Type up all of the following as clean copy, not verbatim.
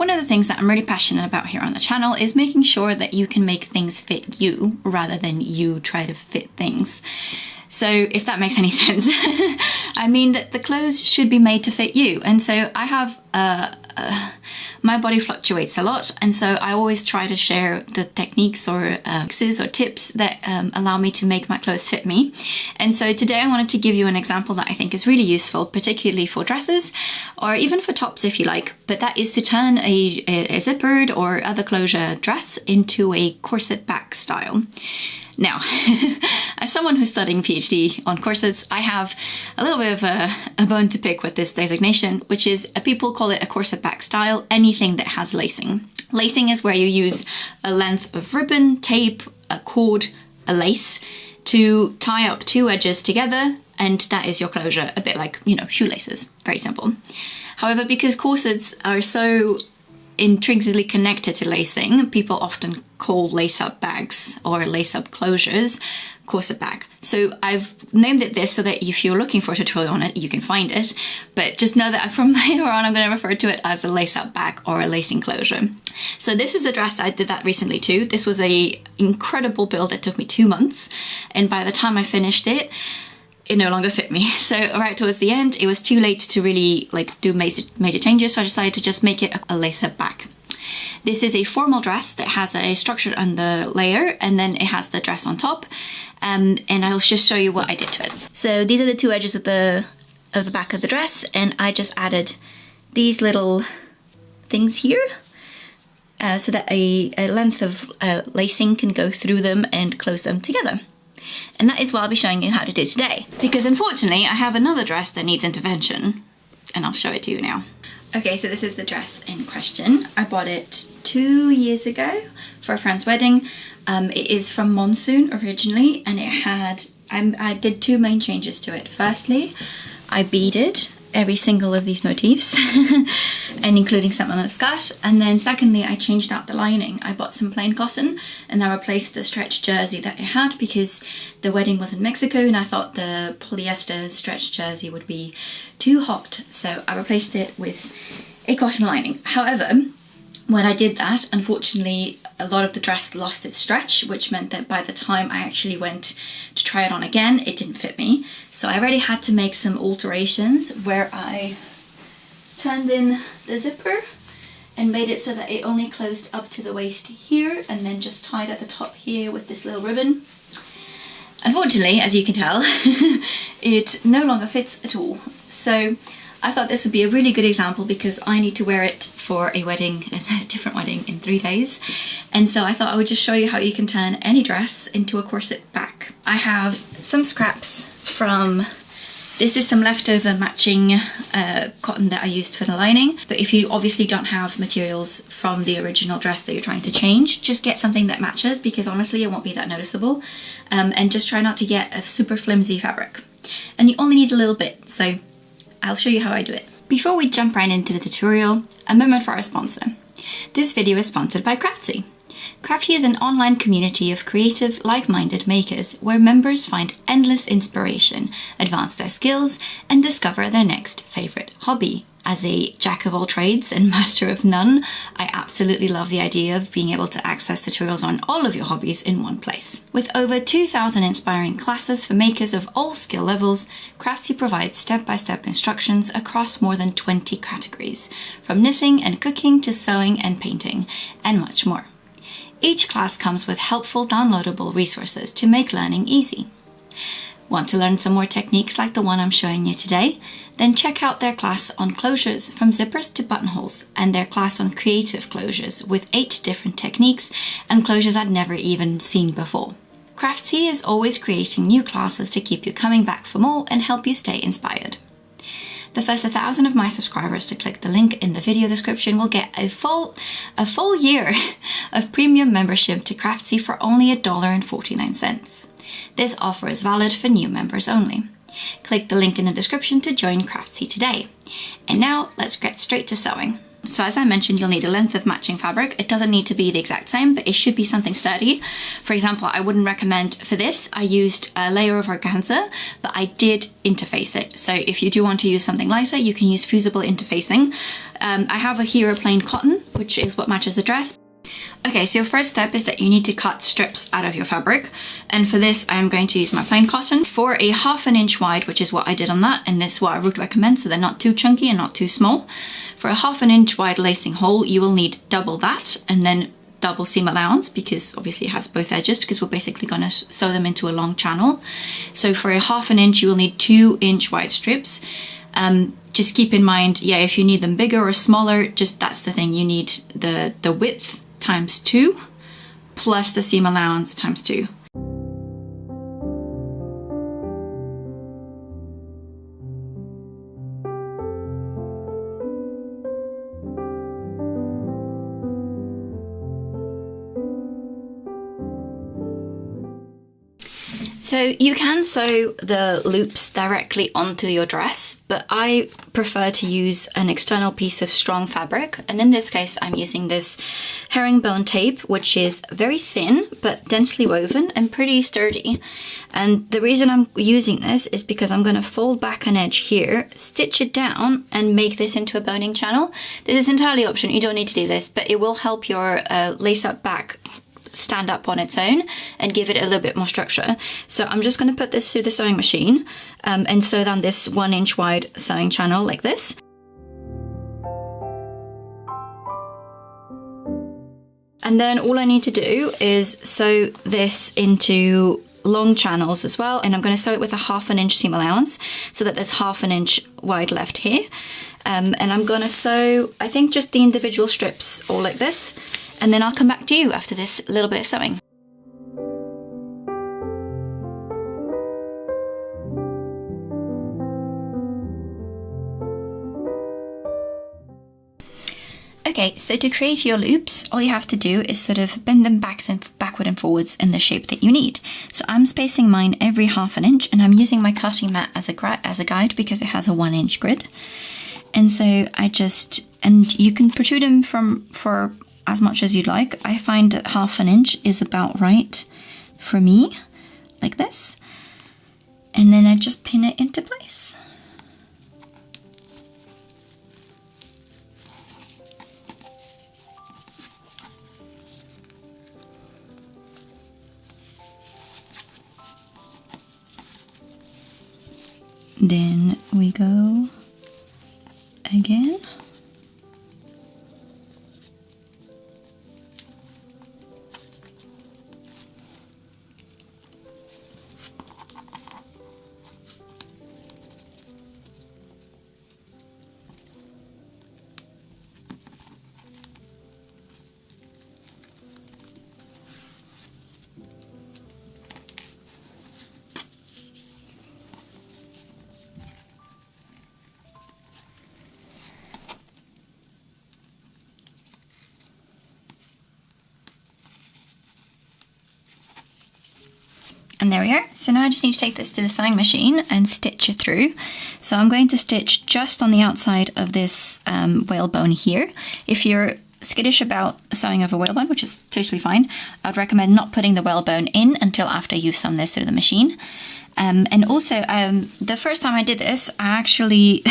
One of the things that I'm really passionate about here on the channel is making sure that you can make things fit you rather than you try to fit things. So if that makes any sense, I mean that the clothes should be made to fit you. And so I have, my body fluctuates a lot. And so I always try to share the techniques or fixes or tips that allow me to make my clothes fit me. And so today I wanted to give you an example that I think is really useful, particularly for dresses or even for tops if you like. But that is to turn a zippered or other closure dress into a corset back style. Now, as someone who's studying PhD on corsets, I have a little bit of a bone to pick with this designation, which is people call it a corset back style, anything that has lacing. Lacing is where you use a length of ribbon, tape, a cord, a lace to tie up two edges together, and that is your closure, a bit like, you know, shoelaces, very simple. However, because corsets are so intrinsically connected to lacing, people often call lace-up bags or lace-up closures corset bag. So I've named it this so that if you're looking for a tutorial on it, you can find it. But just know that from here on, I'm going to refer to it as a lace-up bag or a lacing closure. So this is a dress I did that recently too. This was a incredible build that took me 2 months, and by the time I finished it, it no longer fit me. So right towards the end, it was too late to really like do major changes, so I decided to just make it a lace-up back. This is a formal dress that has a structured under layer, and then it has the dress on top, and I'll just show you what I did to it. So these are the two edges of the back of the dress, and I just added these little things here so that a length of lacing can go through them and close them together. And that is what I'll be showing you how to do today. Because unfortunately, I have another dress that needs intervention, and I'll show it to you now. Okay, so this is the dress in question. I bought it 2 years ago for a friend's wedding. It is from Monsoon originally, and it had, I did two main changes to it. Firstly, I beaded every single of these motifs and including some on the skirt, and then secondly I changed out the lining. I bought some plain cotton and I replaced the stretched jersey that it had because the wedding was in Mexico and I thought the polyester stretched jersey would be too hot, so I replaced it with a cotton lining. However, when I did that, unfortunately a lot of the dress lost its stretch, which meant that by the time I actually went to try it on again, it didn't fit me. So I already had to make some alterations where I turned in the zipper and made it so that it only closed up to the waist here, and then just tied at the top here with this little ribbon. Unfortunately, as you can tell, it no longer fits at all. So I thought this would be a really good example because I need to wear it for a wedding, a different wedding in 3 days. And so I thought I would just show you how you can turn any dress into a corset back. I have some scraps from, this is some leftover matching cotton that I used for the lining. But if you obviously don't have materials from the original dress that you're trying to change, just get something that matches because honestly it won't be that noticeable. And just try not to get a super flimsy fabric. And you only need a little bit, so I'll show you how I do it. Before we jump right into the tutorial, a moment for our sponsor. This video is sponsored by Craftsy. Craftsy is an online community of creative, like-minded makers where members find endless inspiration, advance their skills, and discover their next favorite hobby. As a jack of all trades and master of none, I absolutely love the idea of being able to access tutorials on all of your hobbies in one place. With over 2,000 inspiring classes for makers of all skill levels, Craftsy provides step-by-step instructions across more than 20 categories, from knitting and cooking to sewing and painting, and much more. Each class comes with helpful downloadable resources to make learning easy. Want to learn some more techniques like the one I'm showing you today? Then check out their class on closures from zippers to buttonholes and their class on creative closures with 8 different techniques and closures I'd never even seen before. Craftsy is always creating new classes to keep you coming back for more and help you stay inspired. The first 1,000 of my subscribers to click the link in the video description will get a full year of premium membership to Craftsy for only $1.49. This offer is valid for new members only. Click the link in the description to join Craftsy today. And now let's get straight to sewing. So as I mentioned, you'll need a length of matching fabric. It doesn't need to be the exact same, but it should be something sturdy. For example, I wouldn't recommend for this, I used a layer of organza, but I did interface it. So if you do want to use something lighter, you can use fusible interfacing. I have here a plain cotton, which is what matches the dress. Okay, so your first step is that you need to cut strips out of your fabric, and for this I'm going to use my plain cotton for a 1/2 inch wide, which is what I did on that, and this is what I would recommend, so they're not too chunky and not too small. For a 1/2 inch wide lacing hole, you will need double that, and then double seam allowance, because obviously it has both edges, because we're basically going to sew them into a long channel. So for a 1/2 inch, you will need 2 inch wide strips. Just keep in mind, yeah, if you need them bigger or smaller, just that's the thing, you need the width times 2 plus the seam allowance times 2. So you can sew the loops directly onto your dress, but I prefer to use an external piece of strong fabric. And in this case, I'm using this herringbone tape, which is very thin, but densely woven and pretty sturdy. And the reason I'm using this is because I'm going to fold back an edge here, stitch it down, and make this into a boning channel. This is entirely optional, you don't need to do this, but it will help your lace-up back stand up on its own and give it a little bit more structure. So I'm just going to put this through the sewing machine and sew down this 1 inch wide sewing channel like this. And then all I need to do is sew this into long channels as well, and I'm going to sew it with a 1/2 inch seam allowance so that there's 1/2 inch wide left here. And I'm going to sew, I think, just the individual strips all like this, and then I'll come back to you after this little bit of sewing. Okay, so to create your loops, all you have to do is sort of bend them backward and forwards in the shape that you need. So I'm spacing mine every 1/2 inch, and I'm using my cutting mat as a guide because it has a 1 inch grid. And so and you can protrude them for as much as you'd like. I find that 1/2 inch is about right for me, like this. And then I just pin it into place. Then we go again. And there we are. So now I just need to take this to the sewing machine and stitch it through. So I'm going to stitch just on the outside of this whalebone here. If you're skittish about sewing over whalebone, which is totally fine, I'd recommend not putting the whalebone in until after you've sewn this through the machine. And also, the first time I did this, I actually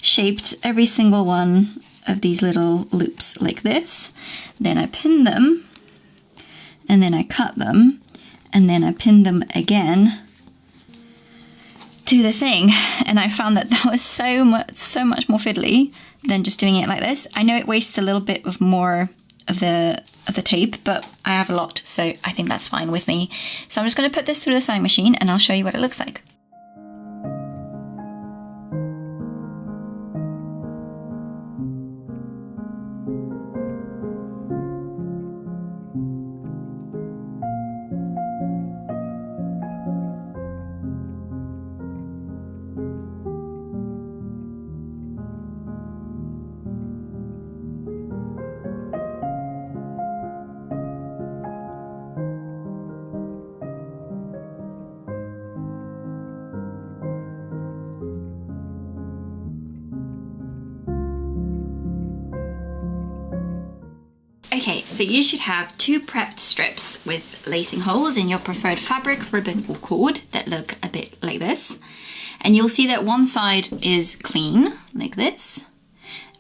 shaped every single one of these little loops like this. Then I pinned them, and then I cut them, and then I pinned them again to the thing, and I found that was so much more fiddly than just doing it like this. I know it wastes a little bit of more of the tape, but I have a lot, so I think that's fine with me. So I'm just going to put this through the sewing machine and I'll show you what it looks like. Okay, so you should have 2 prepped strips with lacing holes in your preferred fabric, ribbon or cord that look a bit like this. And you'll see that one side is clean, like this,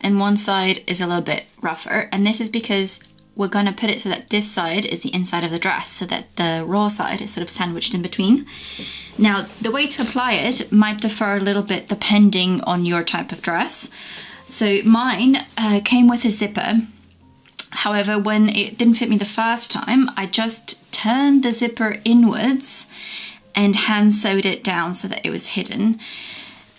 and one side is a little bit rougher. And this is because we're going to put it so that this side is the inside of the dress, so that the raw side is sort of sandwiched in between. Now, the way to apply it might differ a little bit depending on your type of dress. So mine came with a zipper. However, when it didn't fit me the first time, I just turned the zipper inwards and hand sewed it down so that it was hidden.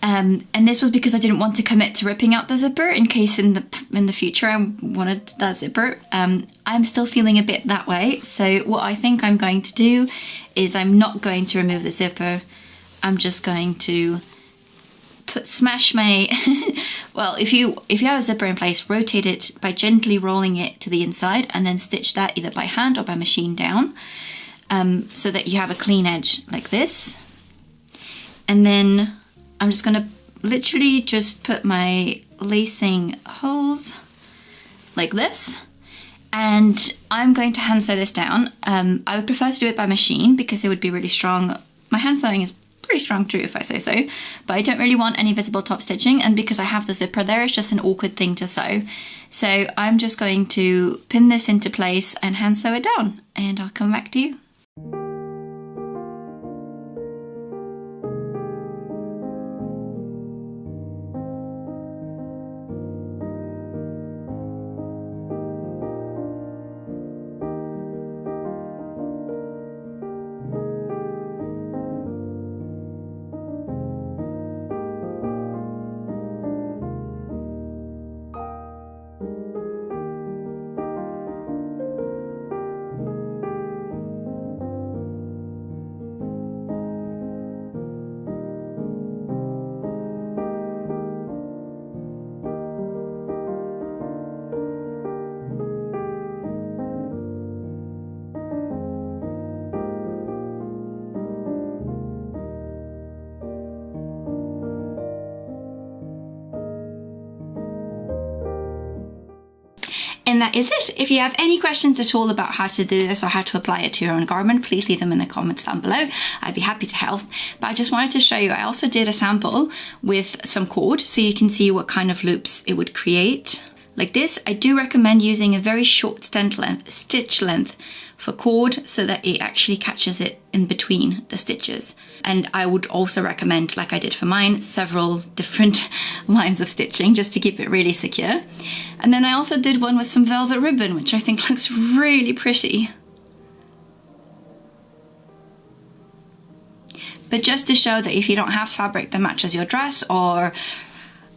And this was because I didn't want to commit to ripping out the zipper in case in the future I wanted that zipper. I'm still feeling a bit that way. So what I think I'm going to do is I'm not going to remove the zipper. I'm just going to smash my, well, if you have a zipper in place, rotate it by gently rolling it to the inside and then stitch that either by hand or by machine down. So that you have a clean edge like this. And then I'm just going to literally just put my lacing holes like this. And I'm going to hand sew this down. I would prefer to do it by machine because it would be really strong. My hand sewing is pretty strong too, if I say so. But I don't really want any visible top stitching. And because I have the zipper there, it's just an awkward thing to sew. So I'm just going to pin this into place and hand sew it down. And I'll come back to you. And that is it. If you have any questions at all about how to do this or how to apply it to your own garment, please leave them in the comments down below. I'd be happy to help. But I just wanted to show you, I also did a sample with some cord so you can see what kind of loops it would create. Like this, I do recommend using a very short stitch length for cord so that it actually catches it in between the stitches. And I would also recommend, like I did for mine, several different lines of stitching just to keep it really secure. And then I also did one with some velvet ribbon, which I think looks really pretty. But just to show that if you don't have fabric that matches your dress or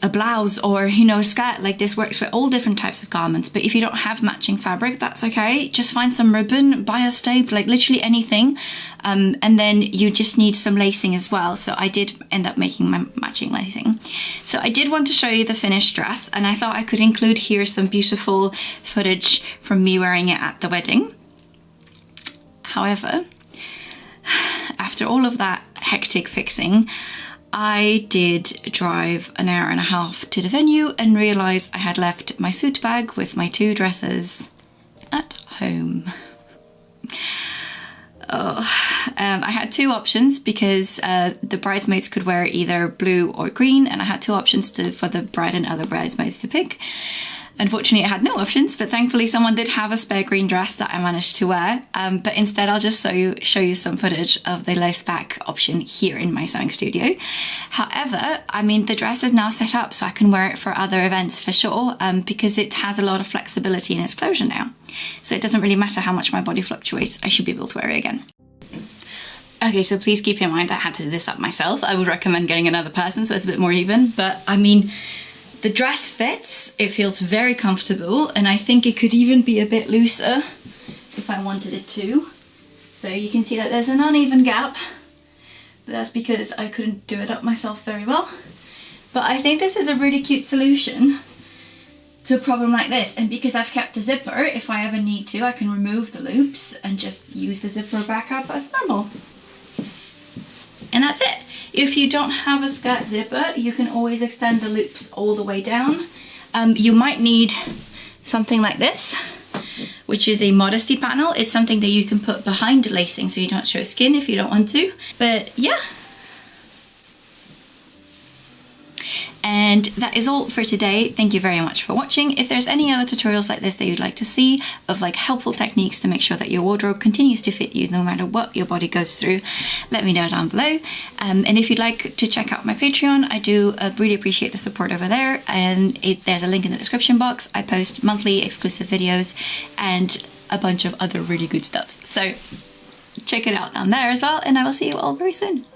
a blouse or, you know, a skirt, like this works for all different types of garments. But if you don't have matching fabric, that's okay. Just find some ribbon, buy a staple, like literally anything. And then you just need some lacing as well. So I did end up making my matching lacing. So I did want to show you the finished dress, and I thought I could include here some beautiful footage from me wearing it at the wedding. However, after all of that hectic fixing, I did drive an hour and a half to the venue and realised I had left my suit bag with my 2 dresses at home. I had 2 options because the bridesmaids could wear either blue or green, and I had 2 options for the bride and other bridesmaids to pick. Unfortunately, I had no options, but thankfully someone did have a spare green dress that I managed to wear. But instead, I'll just show you some footage of the lace back option here in my sewing studio. However, I mean, the dress is now set up so I can wear it for other events for sure, because it has a lot of flexibility in its closure now. So it doesn't really matter how much my body fluctuates, I should be able to wear it again. Okay, so please keep in mind I had to do this up myself. I would recommend getting another person so it's a bit more even, but I mean, the dress fits, it feels very comfortable, and I think it could even be a bit looser if I wanted it to. So you can see that there's an uneven gap, but that's because I couldn't do it up myself very well. But I think this is a really cute solution to a problem like this, and because I've kept the zipper, if I ever need to, I can remove the loops and just use the zipper back up as normal. And that's it. If you don't have a skirt zipper, you can always extend the loops all the way down. You might need something like this, which is a modesty panel. It's something that you can put behind lacing so you don't show skin if you don't want to. But yeah. And that is all for today. Thank you very much for watching. If there's any other tutorials like this that you'd like to see, of like helpful techniques to make sure that your wardrobe continues to fit you no matter what your body goes through, let me know down below. And if you'd like to check out my Patreon, I do really appreciate the support over there. And there's a link in the description box. I post monthly exclusive videos and a bunch of other really good stuff. So check it out down there as well. And I will see you all very soon.